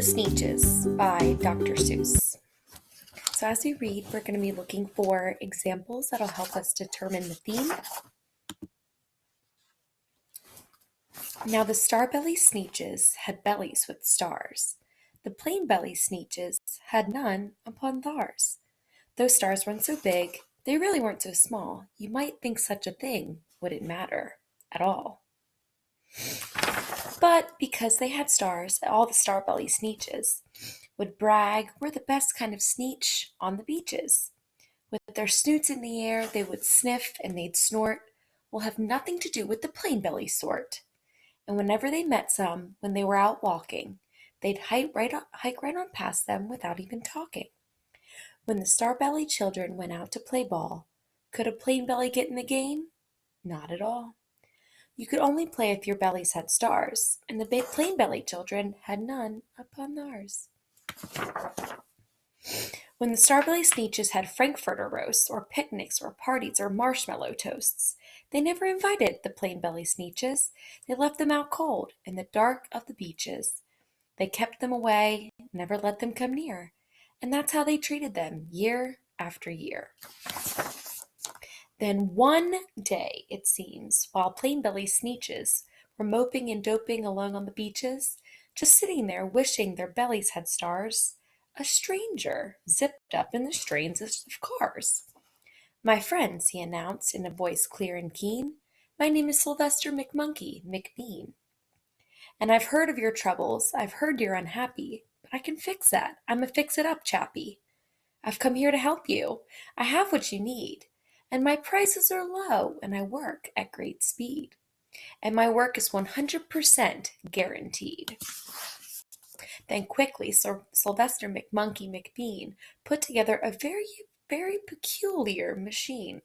The Sneetches by Dr. Seuss. So as we read, we're going to be looking for examples that'll help us determine the theme. Now the star-belly Sneetches had bellies with stars. The plain-belly Sneetches had none upon theirs. Those stars weren't so big, they really weren't so small. You might think such a thing wouldn't matter at all. But because they had stars, all the star-belly Sneetches would brag we're the best kind of Sneetch on the beaches. With their snoots in the air, they would sniff and they'd snort. Will have nothing to do with the plain-belly sort. And whenever they met some, when they were out walking, they'd hike right on past them without even talking. When the star-belly children went out to play ball, could a plain belly get in the game? Not at all. You could only play if your bellies had stars, and the big plain belly children had none upon theirs. When the star-belly Sneetches had frankfurter roasts, or picnics, or parties, or marshmallow toasts, they never invited the plain belly Sneetches. They left them out cold in the dark of the beaches. They kept them away, never let them come near, and that's how they treated them year after year. Then one day, it seems, while plain-belly Sneetches were moping and doping along on the beaches, just sitting there wishing their bellies had stars, a stranger zipped up in the strains of cars. "My friends," he announced in a voice clear and keen, "my name is Sylvester McMonkey McBean. And I've heard of your troubles, I've heard you're unhappy, but I can fix that, I'm a fix-it-up chappie. I've come here to help you, I have what you need. And my prices are low, and I work at great speed. And my work is 100% guaranteed." Then quickly Sylvester McMonkey McBean put together a very, very peculiar machine.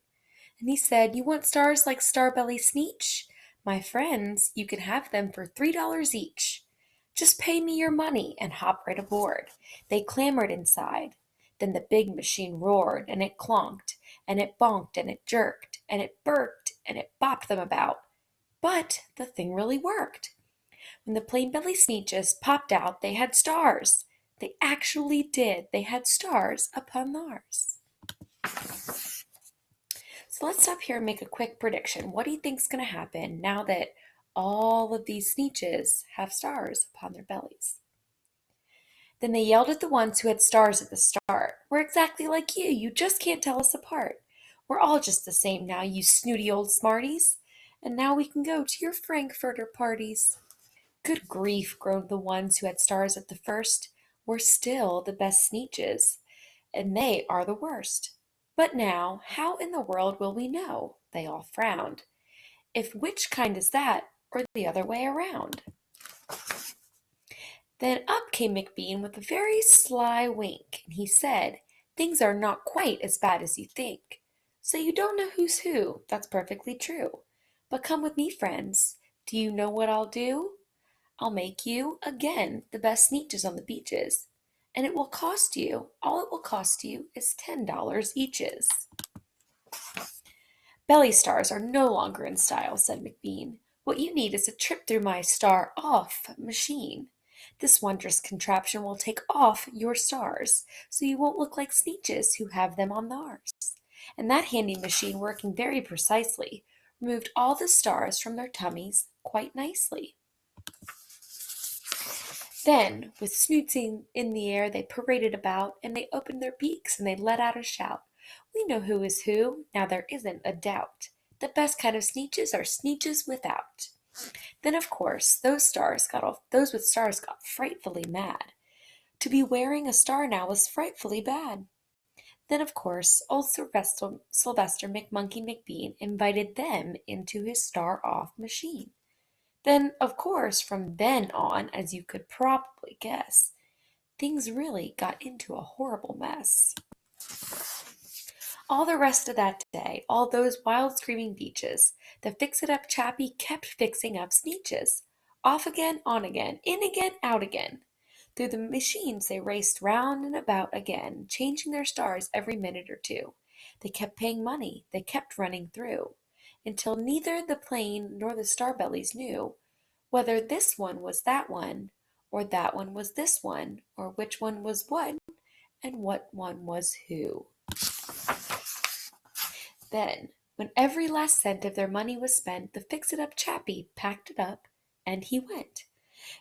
And he said, "You want stars like Starbelly Sneetch? My friends, you can have them for $3 each. Just pay me your money and hop right aboard." They clamored inside. Then the big machine roared, and it clonked, and it bonked, and it jerked, and it burked, and it bopped them about. But the thing really worked. When the plain-belly Sneetches popped out, they had stars. They actually did. They had stars upon theirs. So let's stop here and make a quick prediction. What do you think's going to happen now that all of these Sneetches have stars upon their bellies? Then they yelled at the ones who had stars at the start. "We're exactly like you. You just can't tell us apart. We're all just the same now, you snooty old smarties. And now we can go to your frankfurter parties." "Good grief," groaned the ones who had stars at the first. "We're still the best Sneetches, and they are the worst. But now, how in the world will we know?" They all frowned. "If which kind is that, or the other way around?" Then up came McBean with a very sly wink, and he said, "Things are not quite as bad as you think. So you don't know who's who, that's perfectly true. But come with me, friends. Do you know what I'll do? I'll make you, again, the best Sneetches on the beaches. And it will cost you, all it will cost you is $10 eaches." "Belly stars are no longer in style," said McBean. "What you need is a trip through my star-off machine. This wondrous contraption will take off your stars, so you won't look like Sneetches who have them on theirs." And that handy machine, working very precisely, removed all the stars from their tummies quite nicely. Then, with snoots in the air, they paraded about, and they opened their beaks, and they let out a shout. "We know who is who, now there isn't a doubt. The best kind of Sneetches are Sneetches without." Then, of course, those with stars got frightfully mad. To be wearing a star now was frightfully bad. Then, of course, old Sylvester McMonkey McBean invited them into his star-off machine. Then, of course, from then on, as you could probably guess, things really got into a horrible mess. All the rest of that day, all those wild screaming beaches, the fix-it-up chappie kept fixing up Sneetches. Off again, on again, in again, out again. Through the machines they raced round and about again, changing their stars every minute or two. They kept paying money, they kept running through, until neither the plain nor the star-bellies knew whether this one was that one, or that one was this one, or which one was what, and what one was who. Then, when every last cent of their money was spent, the fix-it-up chappie packed it up, and he went.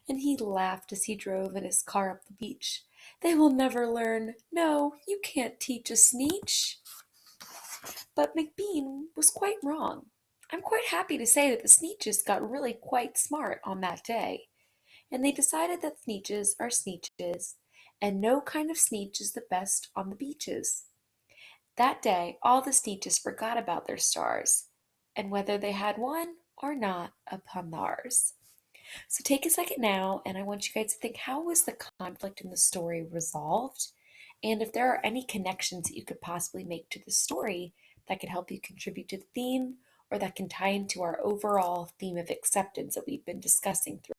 And he laughed as he drove in his car up the beach. They will never learn. No, you can't teach a Sneetch. But McBean was quite wrong. I'm quite happy to say that the Sneetches got really quite smart on that day, and they decided that Sneetches are Sneetches, and no kind of Sneetch is the best on the beaches. That day all the Sneetches forgot about their stars, and whether they had one or not upon theirs. So take a second now, and I want you guys to think, how was the conflict in the story resolved? And if there are any connections that you could possibly make to the story that could help you contribute to the theme, or that can tie into our overall theme of acceptance that we've been discussing through.